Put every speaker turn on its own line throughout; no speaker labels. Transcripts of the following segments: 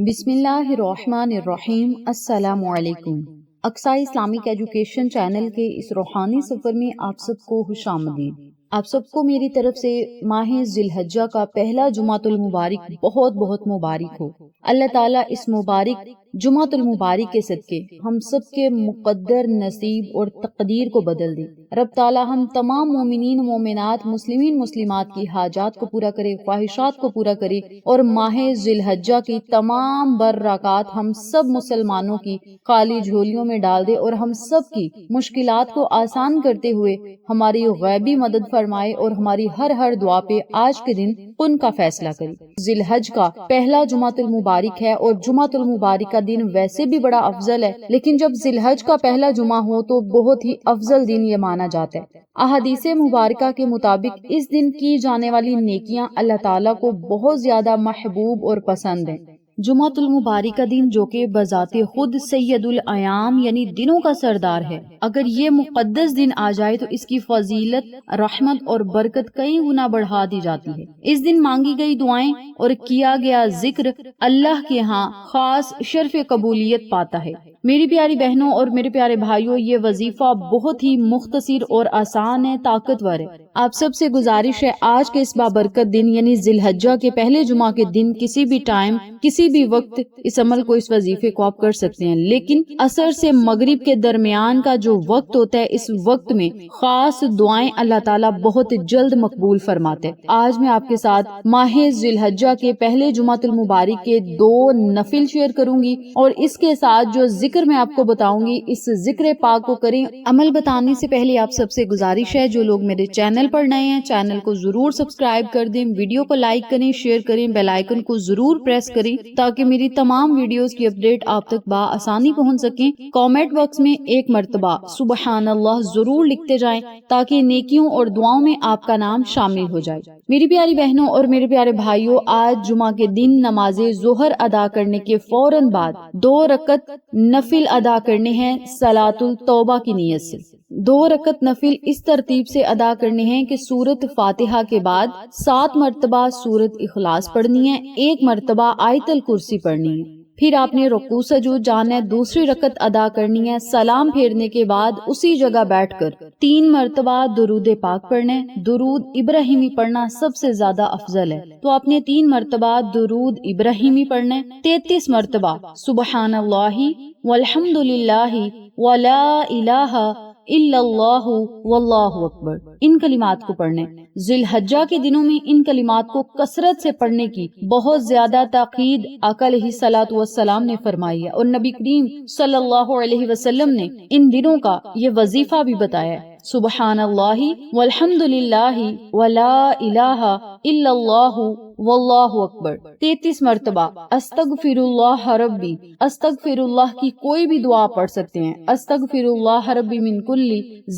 بسم اللہ الرحمن الرحیم۔ السلام علیکم۔ اقصی اسلامک ایجوکیشن چینل کے اس روحانی سفر میں آپ سب کو خوش آمدید۔ آپ سب کو میری طرف سے ماہ ذی الحجہ کا پہلا جمعۃ المبارک بہت بہت مبارک ہو۔ اللہ تعالیٰ اس مبارک جمعۃ المبارک کے صدقے ہم سب کے مقدر نصیب اور تقدیر کو بدل دے۔ رب تعالیٰ ہم تمام مومنین و مومنات، مسلمین مسلمات کی حاجات کو پورا کرے، خواہشات کو پورا کرے، اور ماہ ذی الحجہ کی تمام برکات ہم سب مسلمانوں کی خالی جھولیوں میں ڈال دے، اور ہم سب کی مشکلات کو آسان کرتے ہوئے ہماری غیبی مدد فرمائے، اور ہماری ہر دعا پہ آج کے دن کن کا فیصلہ کرے۔ ذی الحج کا پہلا جمعۃ المبارک ہے، اور جمعۃ المبارک کا دن ویسے بھی بڑا افضل ہے، لیکن جب ذی الحج کا پہلا جمعہ ہو تو بہت ہی افضل دن یہ مانا جاتا ہے۔ احادیث مبارکہ کے مطابق اس دن کی جانے والی نیکیاں اللہ تعالیٰ کو بہت زیادہ محبوب اور پسند ہیں۔ جمعۃ المبارک کا دن جو کہ بذات خود سید الایام یعنی دنوں کا سردار ہے، اگر یہ مقدس دن آ جائے تو اس کی فضیلت، رحمت اور برکت کئی گنا بڑھا دی جاتی ہے۔ اس دن مانگی گئی دعائیں اور کیا گیا ذکر اللہ کے ہاں خاص شرف قبولیت پاتا ہے۔ میری پیاری بہنوں اور میرے پیارے بھائیوں، یہ وظیفہ بہت ہی مختصر اور آسان ہے، طاقتور ہے۔ آپ سب سے گزارش ہے آج کے اس بابرکت دن یعنی ذی الحجہ کے پہلے جمعہ کے دن کسی بھی ٹائم، کسی بھی وقت اس عمل کو، اس وظیفے کو آپ کر سکتے ہیں، لیکن عصر سے مغرب کے درمیان کا جو وقت ہوتا ہے، اس وقت میں خاص دعائیں اللہ تعالیٰ بہت جلد مقبول فرماتے ہیں۔ آج میں آپ کے ساتھ ماہ ذی الحجہ کے پہلے جمعۃ المبارک کے 2 نفل شیئر کروں گی، اور اس کے ساتھ جو ذکر میں آپ کو بتاؤں گی اس ذکر پاک کو کریں۔ عمل بتانے سے پہلے آپ سب سے گزارش ہے، جو لوگ میرے چینل پر نئے ہیں چینل کو ضرور سبسکرائب کر دیں، ویڈیو کو لائک کریں، شیئر کریں، بیل آئیکن کو ضرور پریس کریں تاکہ میری تمام ویڈیوز کی اپڈیٹ آپ تک بآسانی پہنچ سکیں۔ کامنٹ باکس میں ایک مرتبہ سبحان اللہ ضرور لکھتے جائیں تاکہ نیکیوں اور دعاؤں میں آپ کا نام شامل ہو جائے۔ میری پیاری بہنوں اور میرے پیارے بھائیوں، آج جمعہ کے دن نماز ظہر ادا کرنے کے فوراً بعد 2 رکعت نفل ادا کرنے ہیں صلاۃ التوبہ کی نیت سے۔ 2 رکعت نفل اس ترتیب سے ادا کرنے ہیں کہ سورۃ فاتحہ کے بعد 7 مرتبہ سورۃ اخلاص پڑھنی ہے، 1 مرتبہ آیت الکرسی پڑھنی ہے، پھر آپ نے رکوع سجود جانا ہے، دوسری رکعت ادا کرنی ہے، سلام پھیرنے کے بعد اسی جگہ بیٹھ کر 3 مرتبہ درود پاک پڑھنا ہے۔ درود ابراہیمی پڑھنا سب سے زیادہ افضل ہے، تو آپ نے 3 مرتبہ درود ابراہیمی پڑھنا ہے، 33 مرتبہ سبحان اللہ والحمد للہ ولا الہ الا اللہ واللہ اکبر، ان کلمات کو پڑھنے۔ ذی الحجہ کے دنوں میں ان کلمات کو کثرت سے پڑھنے کی بہت زیادہ تاکید آقا علیہ الصلوۃ والسلام نے فرمائی ہے، اور نبی کریم صلی اللہ علیہ وسلم نے ان دنوں کا یہ وظیفہ بھی بتایا ہے۔ سبحان اللہ والحمد للہ ولا الہ الا اللہ واللہ اکبر 33 مرتبہ۔ استغفر اللہ ربی، استغفر اللہ کی کوئی بھی دعا پڑھ سکتے ہیں، استغفر اللہ ربی من کل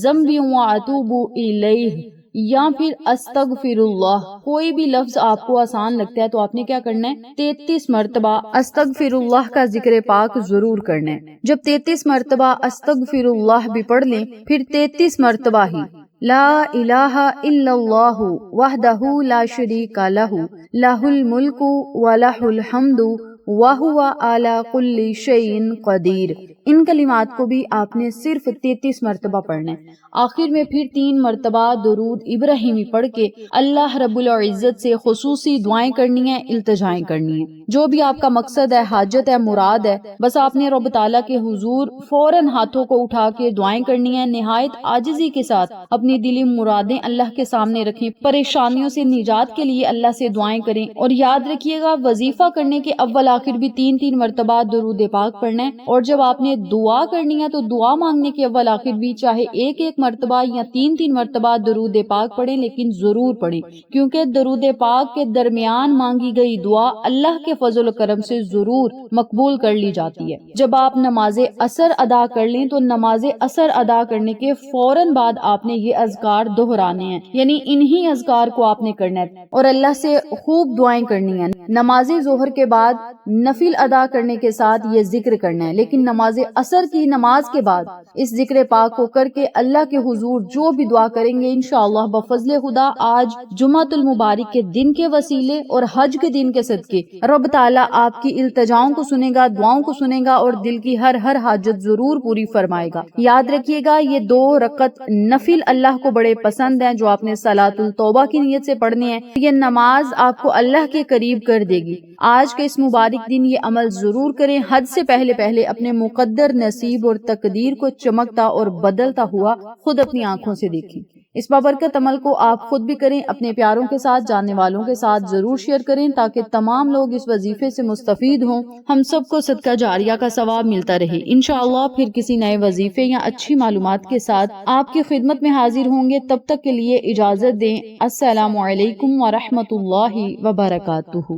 ذنب واتوب الیہ، یا پھر استغفر اللہ، کوئی بھی لفظ آپ کو آسان لگتا ہے تو آپ نے کیا کرنا ہے، 33 مرتبہ استغفر اللہ کا ذکر پاک ضرور کرنا ہے۔ جب 33 مرتبہ استغفر اللہ بھی پڑھ لیں، پھر 33 مرتبہ ہی لا الہ الا اللہ وحدہ لا شریک لہ لہ الملک ولہ الحمد وہو علی کل شیء قدیر، ان کلمات کو بھی آپ نے صرف 33 مرتبہ پڑھنا ہے۔ آخر میں پھر 3 مرتبہ درود ابراہیمی پڑھ کے اللہ رب العزت سے خصوصی دعائیں کرنی ہیں، التجائیں کرنی ہیں۔ جو بھی آپ کا مقصد ہے، حاجت ہے، مراد ہے، بس آپ نے رب تعالیٰ کے حضور فوراً ہاتھوں کو اٹھا کے دعائیں کرنی ہیں، نہایت عاجزی کے ساتھ اپنی دلی مرادیں اللہ کے سامنے رکھیں، پریشانیوں سے نجات کے لیے اللہ سے دعائیں کریں، اور یاد رکھیے گا وظیفہ کرنے کے اول آخر بھی 3 مرتبہ درود پاک پڑھنا ہے، اور جب آپ نے دعا کرنی ہے تو دعا مانگنے کے اول آخر بھی چاہے 1 مرتبہ یا 3 مرتبہ درود پاک پڑھیں، لیکن ضرور پڑھیں، کیونکہ درود پاک کے درمیان مانگی گئی دعا اللہ کے فضل و کرم سے ضرور مقبول کر لی جاتی ہے۔ جب آپ نماز عصر ادا کر لیں تو نماز عصر ادا کرنے کے فوراً بعد آپ نے یہ اذکار دہرانے ہیں، یعنی انہی اذکار کو آپ نے کرنا ہے، اور اللہ سے خوب دعائیں کرنی ہیں۔ نماز ظہر کے بعد نفل ادا کرنے کے ساتھ یہ ذکر کرنا ہے، لیکن نماز عصر کی نماز کے بعد اس ذکر پاک کو کر کے اللہ کے حضور جو بھی دعا کریں گے انشاءاللہ بفضل خدا آج جمعۃ المبارک کے دن کے وسیلے اور حج کے دن کے صدقے رب تعالیٰ آپ کی التجاؤں کو سنے گا، دعاؤں کو سنے گا اور دل کی ہر حاجت ضرور پوری فرمائے گا۔ یاد رکھیے گا یہ 2 رکعت نفل اللہ کو بڑے پسند ہیں جو آپ نے صلاۃ التوبہ کی نیت سے پڑھنے ہیں۔ یہ نماز آپ کو اللہ کے قریب کر دے گی۔ آج کے اس مبارک دن یہ عمل ضرور کریں۔ حج سے پہلے اپنے مقدر نصیب اور تقدیر کو چمکتا اور بدلتا ہوا خود اپنی آنکھوں سے دیکھیں۔ اس بابرکت عمل کو آپ خود بھی کریں، اپنے پیاروں کے ساتھ، جاننے والوں کے ساتھ ضرور شیئر کریں تاکہ تمام لوگ اس وظیفے سے مستفید ہوں، ہم سب کو صدقہ جاریہ کا ثواب ملتا رہے۔ انشاءاللہ پھر کسی نئے وظیفے یا اچھی معلومات کے ساتھ آپ کی خدمت میں حاضر ہوں گے، تب تک کے لیے اجازت دیں۔ السلام علیکم ورحمۃ اللہ وبرکاتہ۔